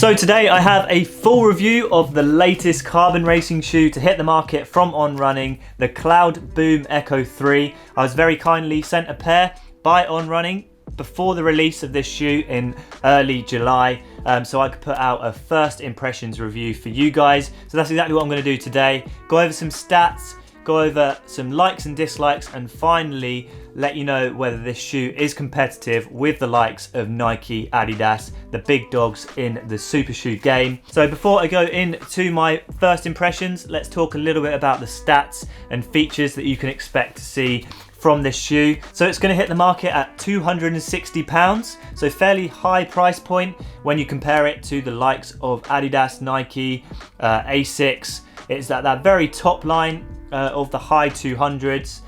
So today I have a full review of the latest carbon racing shoe to hit the market from On Running, the Cloudboom Echo 3. I was very kindly sent a pair by On Running before the release of this shoe in early July, so I could put out a first impressions review for you guys. So that's exactly what I'm going to do today. Go over some stats, go over some likes and dislikes, and finally let you know whether this shoe is competitive with the likes of Nike, Adidas, the big dogs in the super shoe game. So before I go into my first impressions, let's talk a little bit about the stats and features that you can expect to see from this shoe. So it's going to hit the market at £260, so fairly high price point when you compare it to the likes of Adidas, Nike, Asics. It's at that very top line of the high 200s,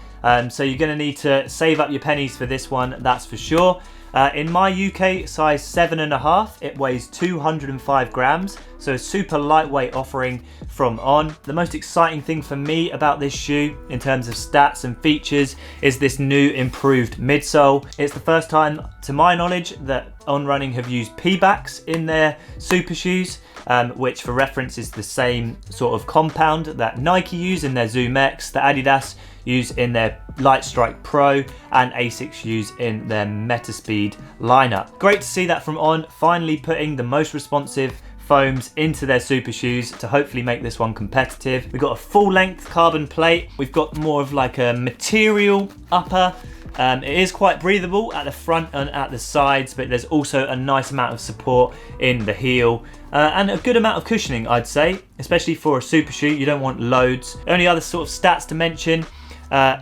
so you're going to need to save up your pennies for this one, that's for sure. In my UK size 7.5, it weighs 205 grams, so a super lightweight offering from On. The most exciting thing for me about this shoe in terms of stats and features is this new improved midsole. It's the first time to my knowledge that On Running have used P-backs in their super shoes, which for reference is the same sort of compound that Nike use in their Zoom X, that Adidas use in their Lightstrike Pro, and Asics use in their Metaspeed lineup. Great to see that from On, finally putting the most responsive foams into their super shoes to hopefully make this one competitive. We've got a full length carbon plate. We've got more of like a material upper. It is quite breathable at the front and at the sides, but there's also a nice amount of support in the heel and a good amount of cushioning, I'd say, especially for a super shoe. You don't want loads. The only other sort of stats to mention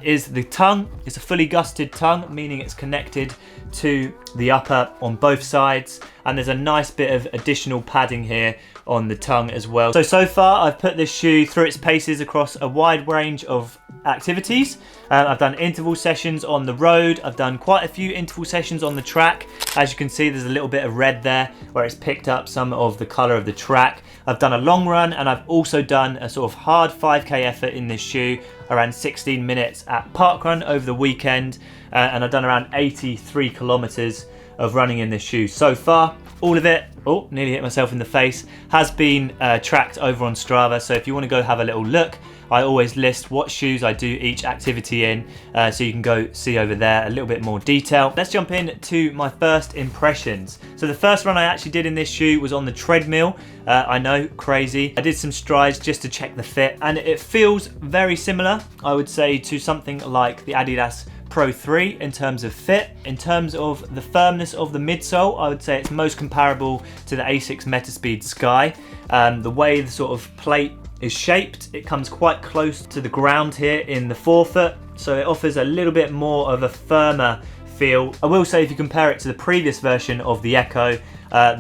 is the tongue. It's a fully gusseted tongue, meaning it's connected to the upper on both sides, and there's a nice bit of additional padding here on the tongue as well. So far I've put this shoe through its paces across a wide range of activities. I've done interval sessions on the road, I've done quite a few interval sessions on the track. As you can see, there's a little bit of red there where it's picked up some of the colour of the track. I've done a long run, and I've also done a sort of hard 5k effort in this shoe, around 16 minutes at parkrun over the weekend, and I've done around 83 kilometers of running in this shoe so far. All of it, oh, nearly hit myself in the face, has been tracked over on Strava, so if you want to go have a little look, I always list what shoes I do each activity in, so you can go see over there a little bit more detail. Let's jump in to my first impressions. So the first run I actually did in this shoe was on the treadmill. I know, crazy. I did some strides just to check the fit, and it feels very similar, I would say, to something like the Adidas Pro 3 in terms of fit. In terms of the firmness of the midsole, I would say it's most comparable to the Asics Metaspeed Sky. The way the sort of plate is shaped, it comes quite close to the ground here in the forefoot, so it offers a little bit more of a firmer feel. I will say, if you compare it to the previous version of the Echo,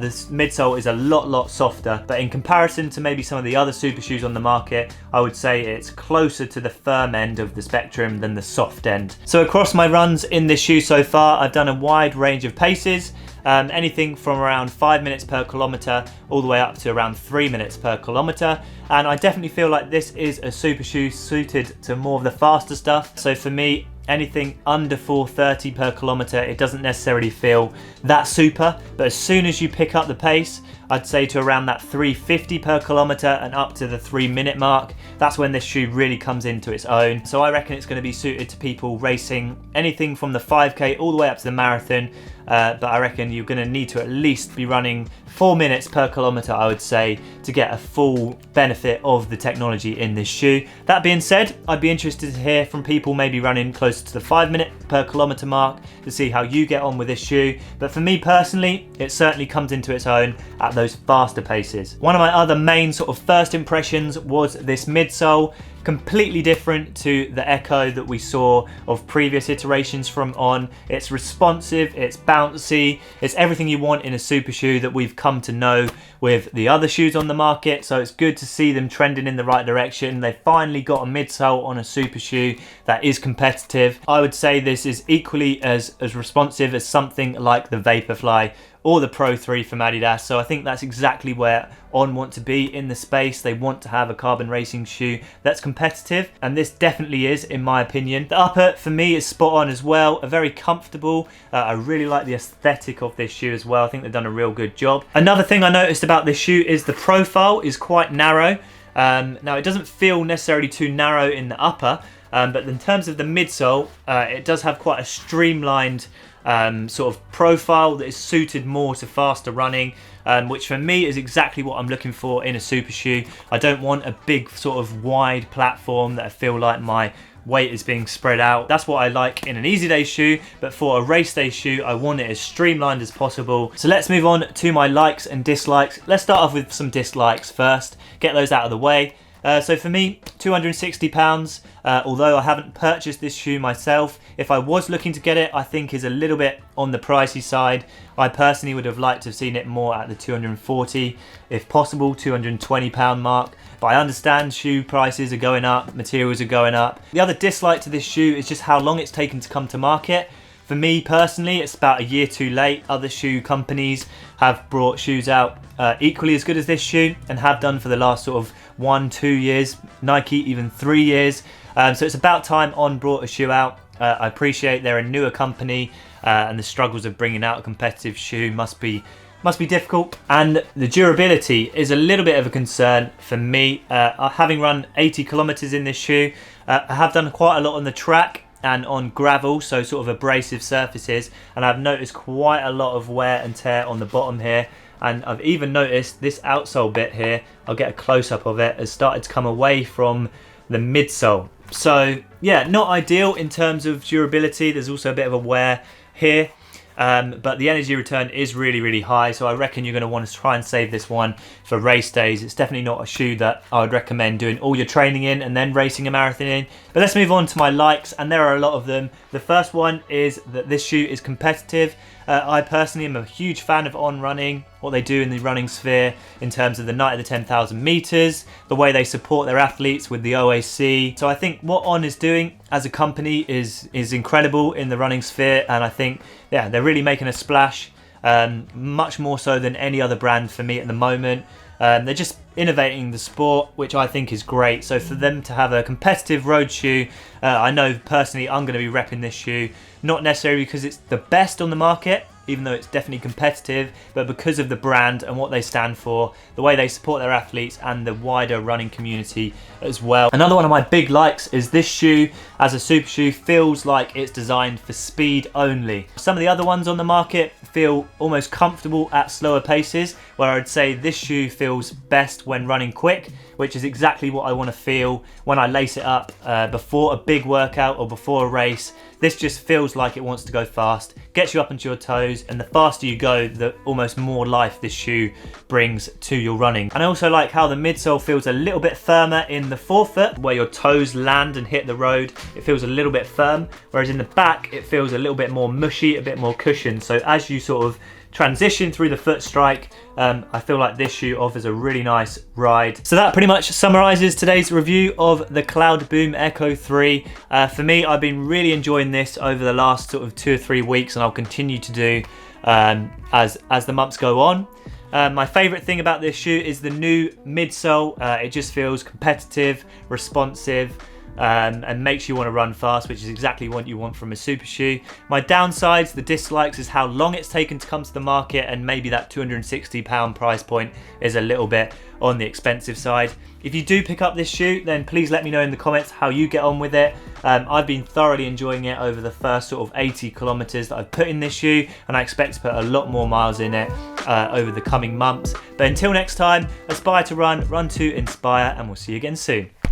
this midsole is a lot softer, but in comparison to maybe some of the other super shoes on the market, I would say it's closer to the firm end of the spectrum than the soft end. So across my runs in this shoe so far, I've done a wide range of paces, anything from around 5 minutes per kilometre all the way up to around 3 minutes per kilometre, and I definitely feel like this is a super shoe suited to more of the faster stuff. So for me, anything under 4:30 per kilometre, it doesn't necessarily feel that super, but as soon as you pick up the pace, I'd say to around that 3:50 per kilometre and up to the 3 minute mark, that's when this shoe really comes into its own. So I reckon it's going to be suited to people racing anything from the 5k all the way up to the marathon, but I reckon you're going to need to at least be running 4 minutes per kilometre, I would say, to get a full benefit of the technology in this shoe. That being said, I'd be interested to hear from people maybe running closer to the 5 minute per kilometre mark to see how you get on with this shoe. But for me personally, it certainly comes into its own at those faster paces. One of my other main sort of first impressions was this midsole. Completely different to the Echo that we saw of previous iterations from On. It's responsive, it's bouncy, it's everything you want in a super shoe that we've come to know with the other shoes on the market, so it's good to see them trending in the right direction. They finally got a midsole on a super shoe that is competitive. I would say this is equally as responsive as something like the Vaporfly or the Pro 3 from Adidas. So I think that's exactly where On want to be in the space. They want to have a carbon racing shoe that's competitive, and this definitely is, in my opinion. The upper for me is spot on as well, a very comfortable. I really like the aesthetic of this shoe as well. I think they've done a real good job. Another thing I noticed about this shoe is the profile is quite narrow. Now it doesn't feel necessarily too narrow in the upper, but in terms of the midsole, it does have quite a streamlined sort of profile that is suited more to faster running, which for me is exactly what I'm looking for in a super shoe. I don't want a big sort of wide platform that I feel like my weight is being spread out. That's what I like in an easy day shoe, but for a race day shoe, I want it as streamlined as possible. So let's move on to my likes and dislikes. Let's start off with some dislikes first, get those out of the way. So for me, £260, although I haven't purchased this shoe myself, if I was looking to get it, I think is a little bit on the pricey side. I personally would have liked to have seen it more at the 240, if possible, £220 mark. But I understand shoe prices are going up, materials are going up. The other dislike to this shoe is just how long it's taken to come to market. For me personally, it's about a year too late. Other shoe companies have brought shoes out equally as good as this shoe and have done for the last sort of 1-2 years, Nike even 3 years. So it's about time On brought a shoe out. I appreciate they're a newer company and the struggles of bringing out a competitive shoe must be difficult, and the durability is a little bit of a concern for me. Having run 80 kilometers in this shoe, I have done quite a lot on the track and on gravel, so sort of abrasive surfaces, and I've noticed quite a lot of wear and tear on the bottom here, and I've even noticed this outsole bit here, I'll get a close-up of it, has started to come away from the midsole. So yeah, not ideal in terms of durability. There's also a bit of a wear here. But the energy return is really high, so I reckon you're going to want to try and save this one for race days. It's definitely not a shoe that I would recommend doing all your training in and then racing a marathon in. But let's move on to my likes, and there are a lot of them. The first one is that this shoe is competitive. I personally am a huge fan of On Running, what they do in the running sphere in terms of the night of the 10,000 meters, the way they support their athletes with the OAC. So I think what On is doing as a company is incredible in the running sphere, and I think, yeah, they're really making a splash, much more so than any other brand for me at the moment. They're just innovating the sport, which I think is great. So for them to have a competitive road shoe, I know personally I'm going to be repping this shoe, not necessarily because it's the best on the market, even though it's definitely competitive, but because of the brand and what they stand for, the way they support their athletes and the wider running community as well. Another one of my big likes is this shoe as a super shoe feels like it's designed for speed only. Some of the other ones on the market feel almost comfortable at slower paces, where I'd say this shoe feels best when running quick, which is exactly what I want to feel when I lace it up before a big workout or before a race. This just feels like it wants to go fast, gets you up onto your toes, and the faster you go, the almost more life this shoe brings to your running. And I also like how the midsole feels a little bit firmer in the forefoot, where your toes land and hit the road. It feels a little bit firm, whereas in the back, it feels a little bit more mushy, a bit more cushioned. So as you sort of transition through the foot strike, I feel like this shoe offers a really nice ride. So that pretty much summarizes today's review of the Cloudboom Echo 3. For me, I've been really enjoying this over the last sort of 2 or 3 weeks, and I'll continue to do as the months go on. My favorite thing about this shoe is the new midsole. It just feels competitive, responsive, and makes you want to run fast, which is exactly what you want from a super shoe. My downsides, the dislikes, is how long it's taken to come to the market, and maybe that £260 price point is a little bit on the expensive side. If you do pick up this shoe, then please let me know in the comments how you get on with it. I've been thoroughly enjoying it over the first sort of 80 kilometers that I've put in this shoe, and I expect to put a lot more miles in it over the coming months. But until next time, aspire to run, run to inspire, and we'll see you again soon.